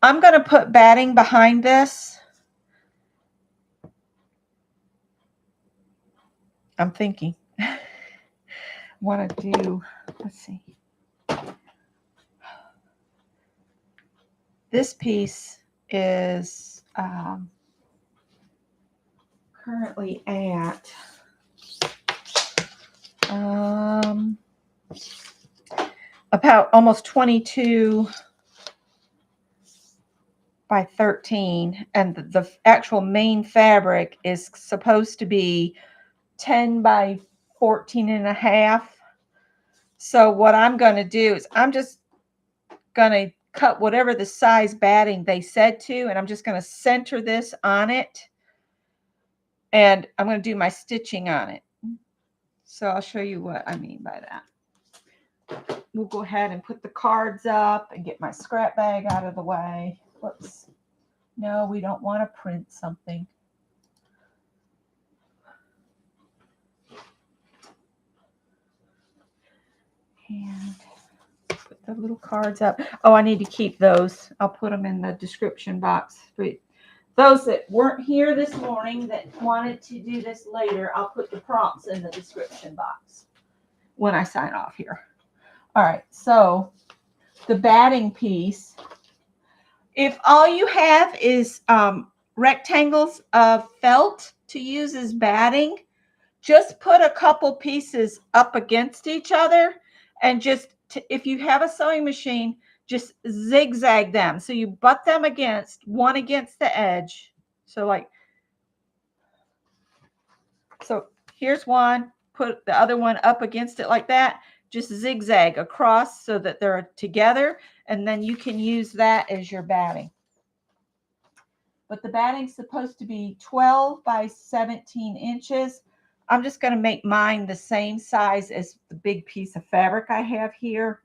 going to put batting behind this. I'm thinking. Want to do, let's see. This piece is currently at about almost 22 by 13, and the actual main fabric is supposed to be 10 by 14 and a half. So what I'm going to do is I'm just going to cut whatever the size batting they said to, and I'm just going to center this on it, and I'm going to do my stitching on it. So I'll show you what I mean by that. We'll go ahead and put the cards up and get my scrap bag out of the way. Whoops. No, we don't want to print something. And put the little cards up. Oh, I need to keep those. I'll put them in the description box. For those that weren't here this morning that wanted to do this later, I'll put the prompts in the description box when I sign off here. All right, so the batting piece. If all you have is rectangles of felt to use as batting, just put a couple pieces up against each other, and just if you have a sewing machine, just zigzag them. So you butt them against one against the edge. So here's one, put the other one up against it like that. Just zigzag across so that they're together, and then you can use that as your batting. But the batting's supposed to be 12 by 17 inches. I'm just going to make mine the same size as the big piece of fabric I have here,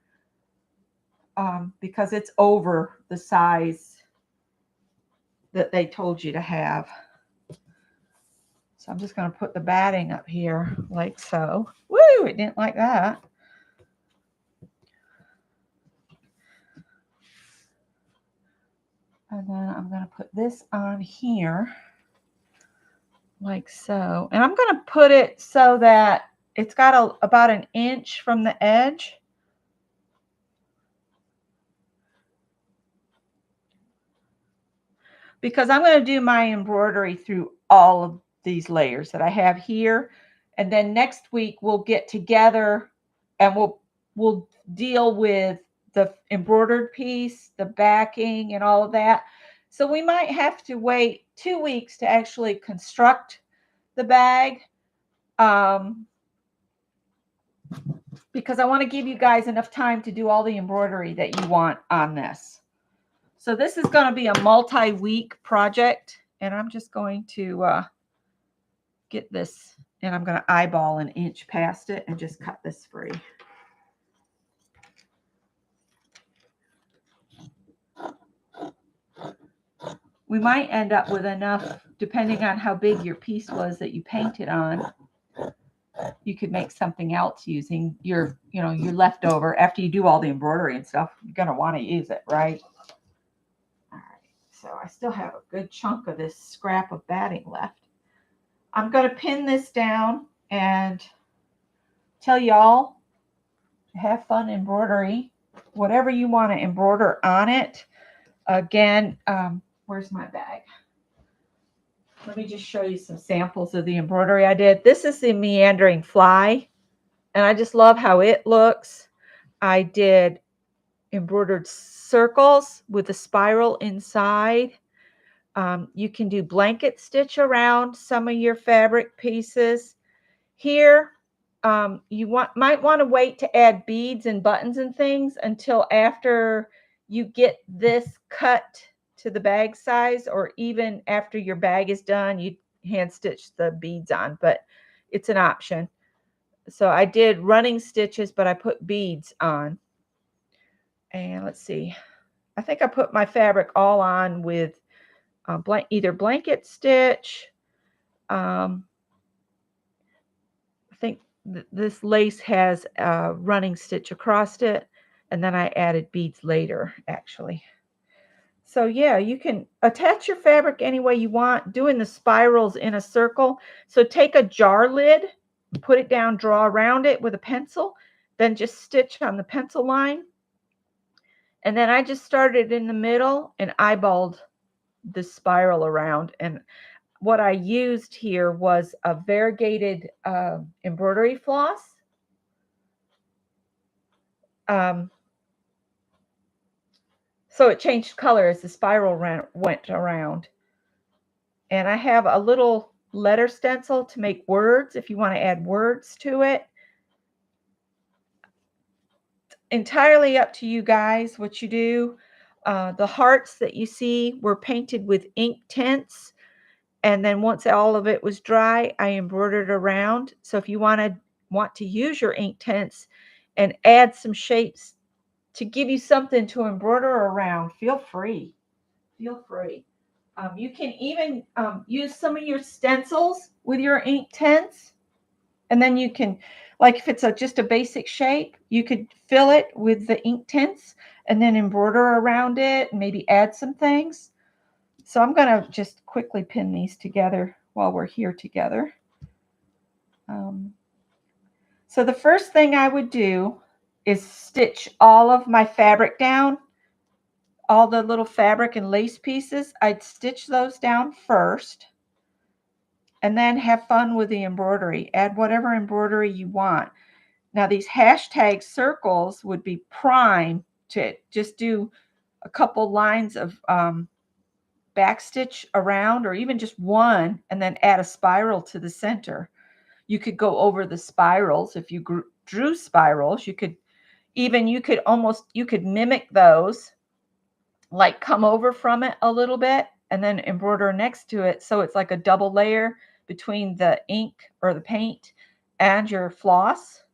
because it's over the size that they told you to have. So I'm just going to put the batting up here like so. Woo, it didn't like that. And then I'm going to put this on here like so. And I'm going to put it so that it's got about an inch from the edge. Because I'm going to do my embroidery through all of these layers that I have here. And then next week we'll get together and we'll deal with the embroidered piece, the backing, and all of that. So we might have to wait 2 weeks to actually construct the bag, because I want to give you guys enough time to do all the embroidery that you want on this. So this is going to be a multi-week project, and I'm just going to get this, and I'm going to eyeball an inch past it and just cut this free. We might end up with enough, depending on how big your piece was that you painted on. You could make something else using your leftover. After you do all the embroidery and stuff, you're going to want to use it, right? All right. So I still have a good chunk of this scrap of batting left. I'm going to pin this down and tell y'all to have fun embroidery. Whatever you want to embroider on it. Again, where's my bag? Let me just show you some samples of the embroidery I did. This is the meandering fly, and I just love how it looks. I did embroidered circles with a spiral inside. You can do blanket stitch around some of your fabric pieces. Here, you might want to wait to add beads and buttons and things until after you get this cut to the bag size, or even after your bag is done, you hand stitch the beads on, but it's an option. So I did running stitches, but I put beads on. And let's see, I think I put my fabric all on with either blanket stitch. I think this lace has a running stitch across it, and then I added beads later, actually. So yeah, you can attach your fabric any way you want, doing the spirals in a circle. So take a jar lid, put it down, draw around it with a pencil, then just stitch on the pencil line. And then I just started in the middle and eyeballed the spiral around. And what I used here was a variegated embroidery floss. So it changed color as the spiral went around. And I have a little letter stencil to make words if you want to add words to it. It's entirely up to you guys what you do. The hearts that you see were painted with ink tints. And then once all of it was dry, I embroidered around. So if you want to use your ink tints and add some shapes to give you something to embroider around, feel free. Feel free. You can even use some of your stencils with your ink tints. And then you can, like if it's just a basic shape, you could fill it with the ink tints and then embroider around it and maybe add some things. So I'm going to just quickly pin these together while we're here together. So the first thing I would do is stitch all of my fabric down. All the little fabric and lace pieces, I'd stitch those down first. And then have fun with the embroidery. Add whatever embroidery you want. Now these hashtag circles would be prime to just do a couple lines of backstitch around, or even just one, and then add a spiral to the center. You could go over the spirals. If you drew spirals, you could mimic those, like come over from it a little bit and then embroider next to it. So it's like a double layer between the ink or the paint and your floss.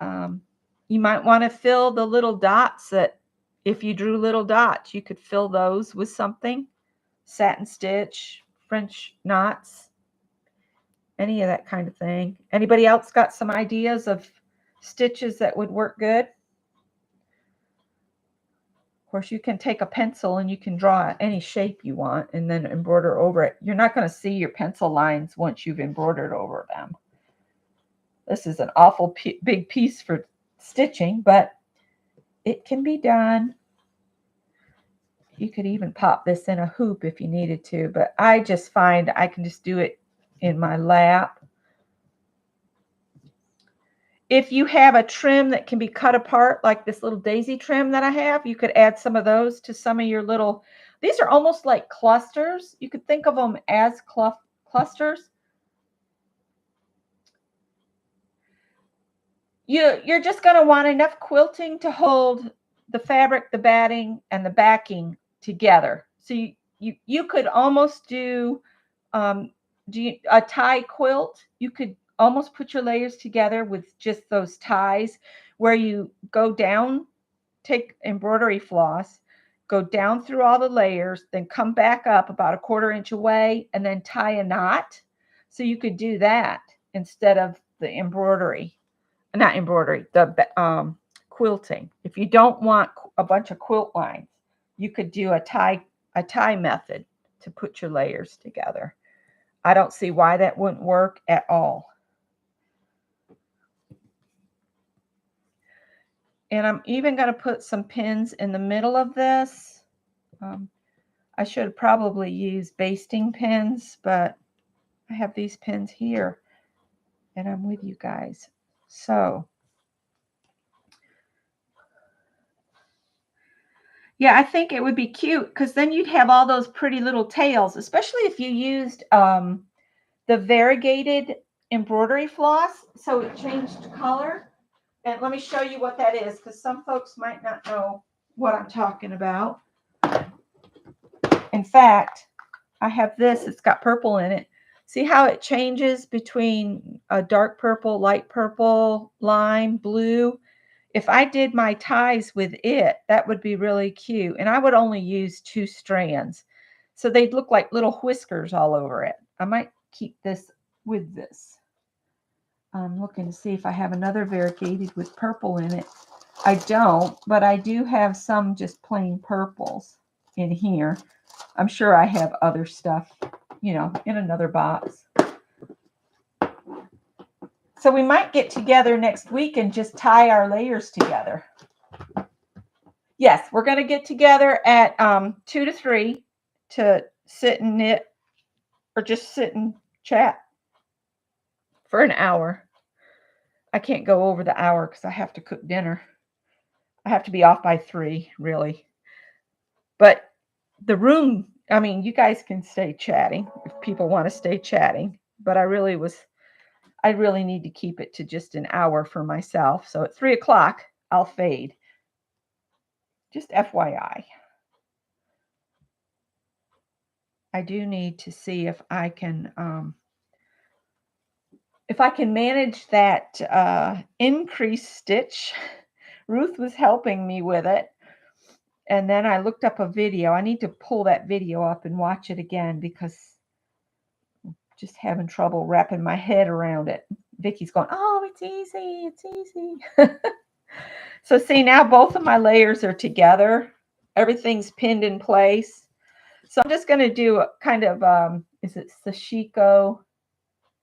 You might want to fill the little dots that, if you drew little dots, you could fill those with something. Satin stitch, French knots, any of that kind of thing. Anybody else got some ideas of stitches that would work good? Of course, you can take a pencil and you can draw any shape you want and then embroider over it. You're not going to see your pencil lines once you've embroidered over them. This is an awful big piece for stitching, but it can be done. You could even pop this in a hoop if you needed to, but I just find I can just do it in my lap. If you have a trim that can be cut apart, like this little daisy trim that I have, you could add some of those to some of your little, these are almost like clusters. You could think of them as clusters. You're just going to want enough quilting to hold the fabric, the batting, and the backing together. So you could almost do a tie quilt. You could almost put your layers together with just those ties, where you go down, take embroidery floss, go down through all the layers, then come back up about a 1/4 inch away and then tie a knot. So you could do that instead of the embroidery. Not embroidery, the quilting. If you don't want a bunch of quilt lines, you could do a tie method to put your layers together. I don't see why that wouldn't work at all. And I'm even going to put some pins in the middle of this. I should probably use basting pins, but I have these pins here and I'm with you guys. So Yeah, I think it would be cute because then you'd have all those pretty little tails, especially if you used the variegated embroidery floss, so it changed color. And let me show you what that is because some folks might not know what I'm talking about. In fact, I have this, it's got purple in it. See how it changes between a dark purple, light purple, lime, blue? If I did my ties with it, that would be really cute. And I would only use 2 strands. So they'd look like little whiskers all over it. I might keep this with this. I'm looking to see if I have another variegated with purple in it. I don't, but I do have some just plain purples in here. I'm sure I have other stuff, in another box. So we might get together next week and just tie our layers together. Yes, we're going to get together at 2 to 3 to sit and knit or just sit and chat for an hour. I can't go over the hour because I have to cook dinner. I have to be off by 3, really. But the room, I mean, you guys can stay chatting if people want to stay chatting. But I really need to keep it to just an hour for myself. So at 3 o'clock, I'll fade. Just FYI. I do need to see if I can manage that increased stitch. Ruth was helping me with it. And then I looked up a video. I need to pull that video up and watch it again because I'm just having trouble wrapping my head around it. Vicky's going, oh, it's easy. It's easy. So see, now both of my layers are together. Everything's pinned in place. So I'm just going to do a kind of, is it sashiko?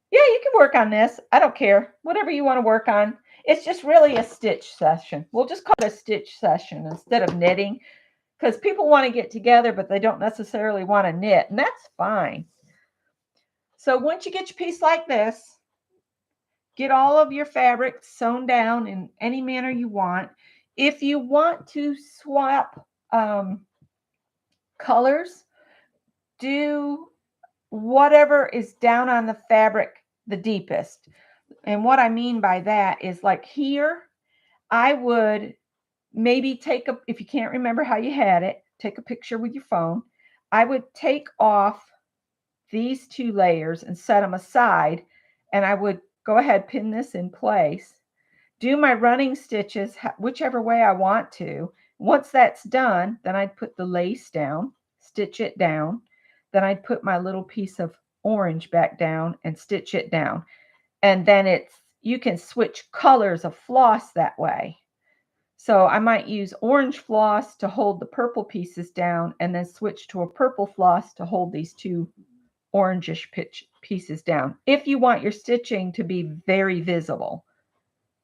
Yeah, you can work on this. I don't care. Whatever you want to work on. It's just really a stitch session. We'll just call it a stitch session instead of knitting because people want to get together, but they don't necessarily want to knit, and that's fine. So once you get your piece like this, get all of your fabric sewn down in any manner you want. If you want to swap colors, do whatever is down on the fabric the deepest. And what I mean by that is like here, I would maybe if you can't remember how you had it, take a picture with your phone. I would take off these 2 layers and set them aside, and I would go ahead, pin this in place, do my running stitches whichever way I want to. Once that's done, then I'd put the lace down, stitch it down. Then I'd put my little piece of orange back down and stitch it down. And then you can switch colors of floss that way. So I might use orange floss to hold the purple pieces down and then switch to a purple floss to hold these 2 orangish pieces down. If you want your stitching to be very visible.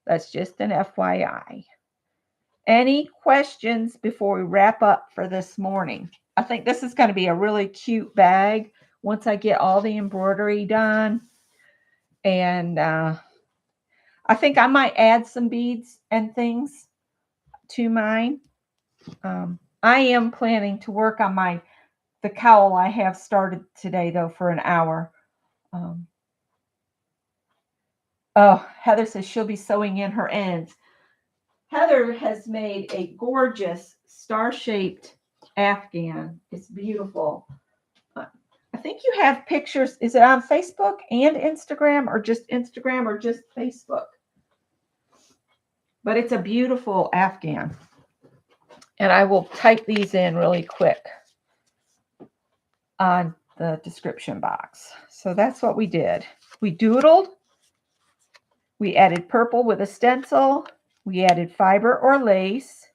That's just an FYI. Any questions before we wrap up for this morning? I think this is going to be a really cute bag once I get all the embroidery done. And I think I might add some beads and things to mine. I am planning to work on the cowl I have started today, though, for an hour. Heather says she'll be sewing in her ends. Heather has made a gorgeous star-shaped afghan. It's beautiful. I think you have pictures. Is it on Facebook and Instagram or just Facebook? But it's a beautiful afghan. And I will type these in really quick on the description box. So that's what we did. We doodled. We added purple with a stencil. We added fiber or lace.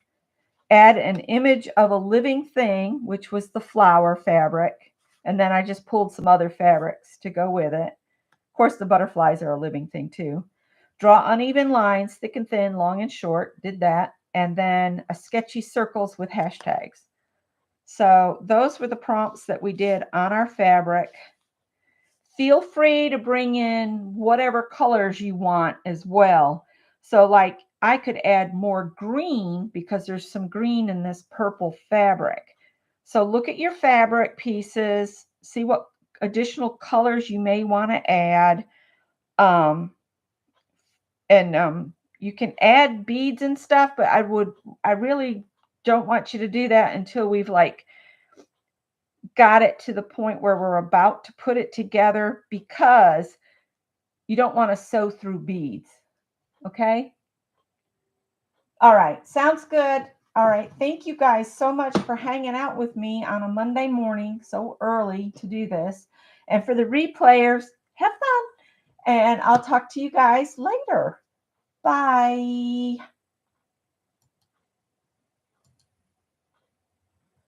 Add an image of a living thing, which was the flower fabric. And then I just pulled some other fabrics to go with it. Of course, the butterflies are a living thing too. Draw uneven lines, thick and thin, long and short. Did that. And then a sketchy circles with hashtags. So those were the prompts that we did on our fabric. Feel free to bring in whatever colors you want as well. So like I could add more green because there's some green in this purple fabric. So look at your fabric pieces, see what additional colors you may want to add. Um, and you can add beads and stuff, but I really don't want you to do that until we've like got it to the point where we're about to put it together, because you don't want to sew through beads. Okay. All right. Sounds good. All right. Thank you guys so much for hanging out with me on a Monday morning so early to do this. And for the replayers, have fun. And I'll talk to you guys later. Bye.